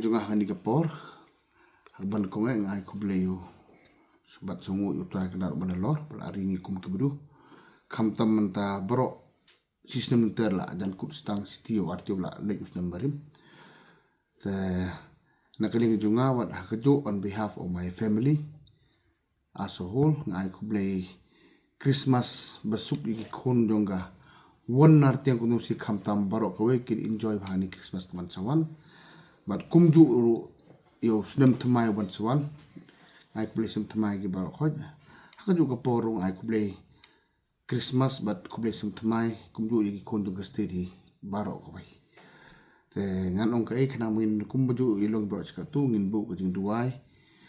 Juga akan dikepor haban ko nga ay kubleyo sobat sungu utara kenar banalor pelari ngikum kebedu kamtam menta bro sistem terla dan kut stang sitio artio la legus nambarim te nakaling junga wat hakejo on behalf of my family as a whole nga ay kublay Christmas besuk iki kon jonga won artiang kunu si kamtam baro kawe kin enjoy bahani Christmas teman sawan but kumju yo snem thamai wan sawan ai kublay sem thamai gi baro khoj hakejo ka porong ai kublay Christmas but kublay sem thamai kumju gi kon jonga steady baro ko bai te ngan ong ka khana min kumju ilong bro ska tu ngin bu ka jing duai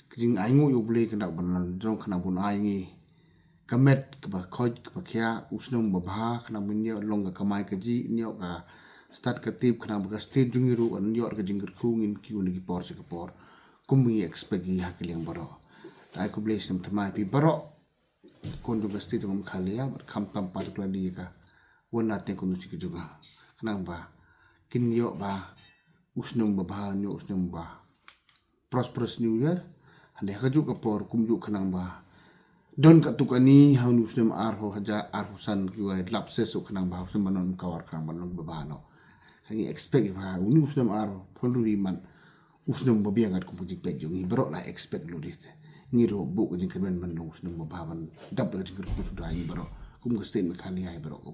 kijing ai ngo yo blay kana ban dong kana bun ai ngi kamet ka ba khoj ka ba kya usnom ba bha kana min yo long ka kamai ka ji nyo ka start ka tip kana ba state jungiru an yor ka jingir khungin ki uni ki por se ka por kumbi expect gi hakileng baro ai ko blay sem thamai pi baro kon du state ngom khalia but kham tam particularly ka wona te kun chi ki juga kana ba kin yo ba usnom ba bha nyo usnom ba prosperous new year hande haju ka por kumju kanang ba don ka tukani haun usnom arho haja arhusan kiwa lapse so kanang ba usnom banon kawar kanang banon babano kangi expect ba uni usnom arho ponru man usnom ba biangat kumpujik pek jongi bro la expect lo dit ngiro bu ka jing kan man usnom ba ban dab ka jing ku sudah ni bro kum ka state me khali ai bro ko